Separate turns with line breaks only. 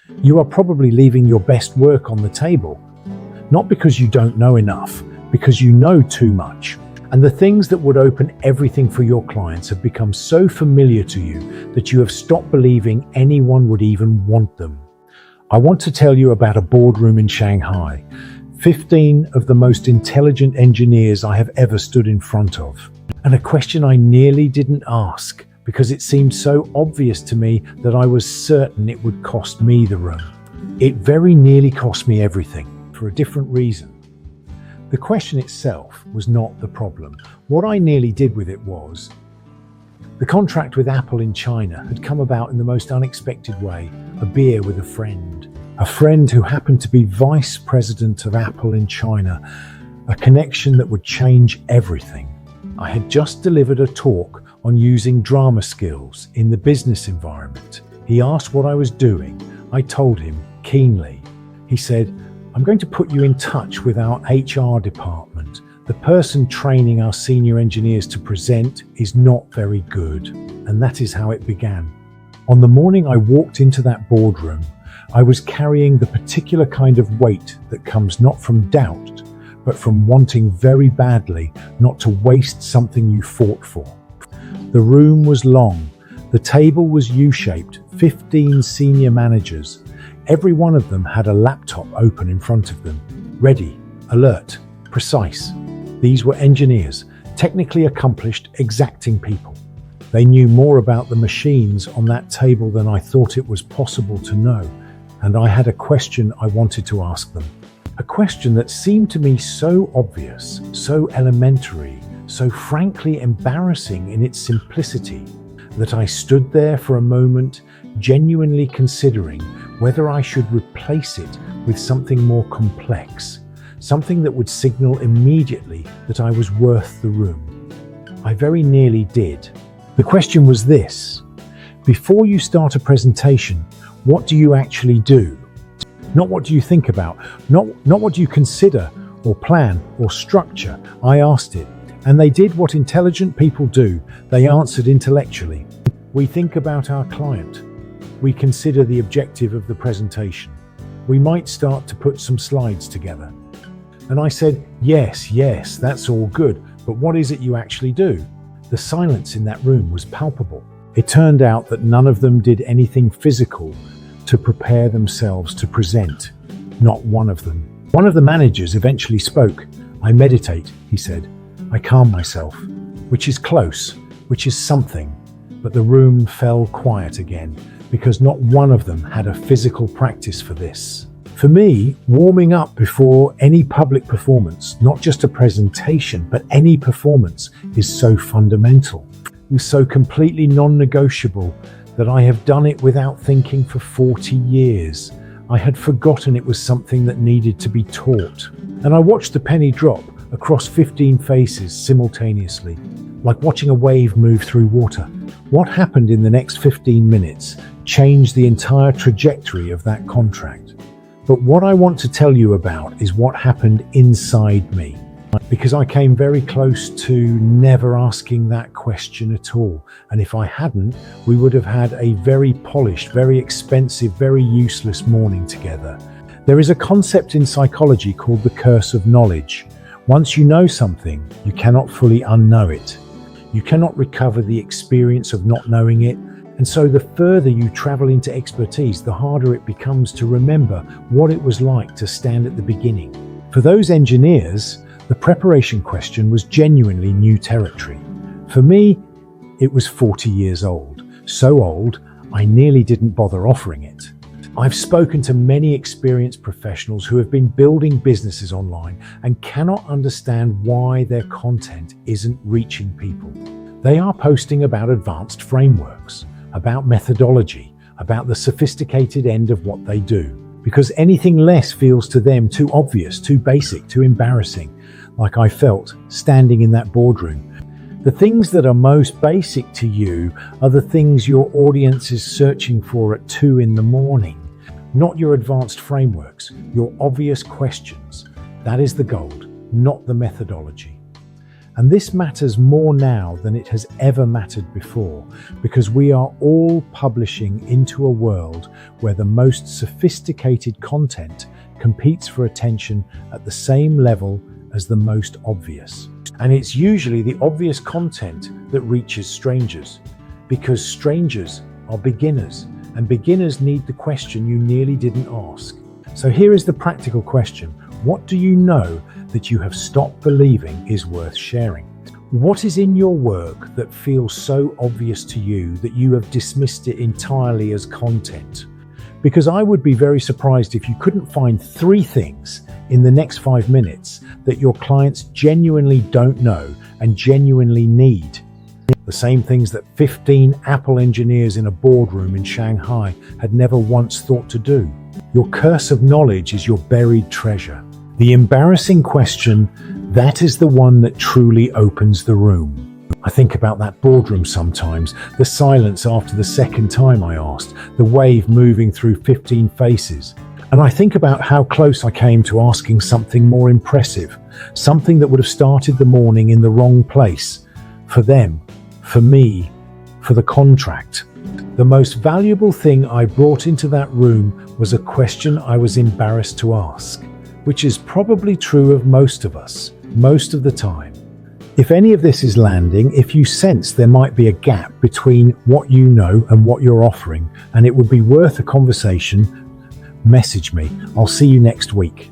You are probably leaving your best work on the table, not because you don't know enough, because you know too much. And the things that would open everything for your clients have become so familiar to you that you have stopped believing anyone would even want them. I want to tell you about a boardroom in Shanghai. 15 of the most intelligent engineers I have ever stood in front of. And a question I nearly didn't ask because it seemed so obvious to me that I was certain it would cost me the room. It very nearly cost me everything for a different reason. The question itself was not the problem. What I nearly did with it was, the contract with Apple in China had come about in the most unexpected way, a beer with a friend who happened to be vice president of Apple in China, a connection that would change everything. I had just delivered a talk on using drama skills in the business environment. He asked what I was doing. I told him keenly. He said, "I'm going to put you in touch with our HR department. The person training our senior engineers to present is not very good." And that is how it began. On the morning I walked into that boardroom, I was carrying the particular kind of weight that comes not from doubt, but from wanting very badly not to waste something you fought for. The room was long. The table was U-shaped, 15 senior managers. Every one of them had a laptop open in front of them. Ready, alert, precise. These were engineers, technically accomplished, exacting people. They knew more about the machines on that table than I thought it was possible to know. And I had a question I wanted to ask them. A question that seemed to me so obvious, so elementary, so frankly embarrassing in its simplicity, that I stood there for a moment, genuinely considering whether I should replace it with something more complex, something that would signal immediately that I was worth the room. I very nearly did. The question was this: before you start a presentation, what do you actually do? Not what do you think about, not what do you consider or plan or structure. I asked it, and they did what intelligent people do. They answered intellectually. We think about our client. We consider the objective of the presentation. We might start to put some slides together. And I said, yes, that's all good, but what is it you actually do? The silence in that room was palpable. It turned out that none of them did anything physical to prepare themselves to present. Not one of them. One of the managers eventually spoke. "I meditate," he said. "I calm myself," which is close, which is something. But the room fell quiet again because not one of them had a physical practice for this. For me, warming up before any public performance, not just a presentation, but any performance, is so fundamental. It's so completely non-negotiable that I have done it without thinking for 40 years. I had forgotten it was something that needed to be taught. And I watched the penny drop across 15 faces simultaneously, like watching a wave move through water. What happened in the next 15 minutes changed the entire trajectory of that contract. But what I want to tell you about is what happened inside me, because I came very close to never asking that question at all. And if I hadn't, we would have had a very polished, very expensive, very useless morning together. There is a concept in psychology called the curse of knowledge. Once you know something, you cannot fully unknow it. You cannot recover the experience of not knowing it. And so the further you travel into expertise, the harder it becomes to remember what it was like to stand at the beginning. For those engineers, the preparation question was genuinely new territory. For me, it was 40 years old. So old, I nearly didn't bother offering it. I've spoken to many experienced professionals who have been building businesses online and cannot understand why their content isn't reaching people. They are posting about advanced frameworks, about methodology, about the sophisticated end of what they do, because anything less feels to them too obvious, too basic, too embarrassing, like I felt standing in that boardroom. The things that are most basic to you are the things your audience is searching for at 2 a.m, not your advanced frameworks, your obvious questions. That is the gold, not the methodology. And this matters more now than it has ever mattered before, because we are all publishing into a world where the most sophisticated content competes for attention at the same level as the most obvious. And it's usually the obvious content that reaches strangers, because strangers are beginners, and beginners need the question you nearly didn't ask. So here is the practical question. What do you know that you have stopped believing is worth sharing? What is in your work that feels so obvious to you that you have dismissed it entirely as content? Because I would be very surprised if you couldn't find 3 things in the next 5 minutes that your clients genuinely don't know and genuinely need. The same things that 15 Apple engineers in a boardroom in Shanghai had never once thought to do. Your curse of knowledge is your buried treasure. The embarrassing question, that is the one that truly opens the room. I think about that boardroom sometimes, the silence after the second time I asked, the wave moving through 15 faces. And I think about how close I came to asking something more impressive, something that would have started the morning in the wrong place. For them, for me, for the contract. The most valuable thing I brought into that room was a question I was embarrassed to ask, which is probably true of most of us, most of the time. If any of this is landing, if you sense there might be a gap between what you know and what you're offering, and it would be worth a conversation, message me. I'll see you next week.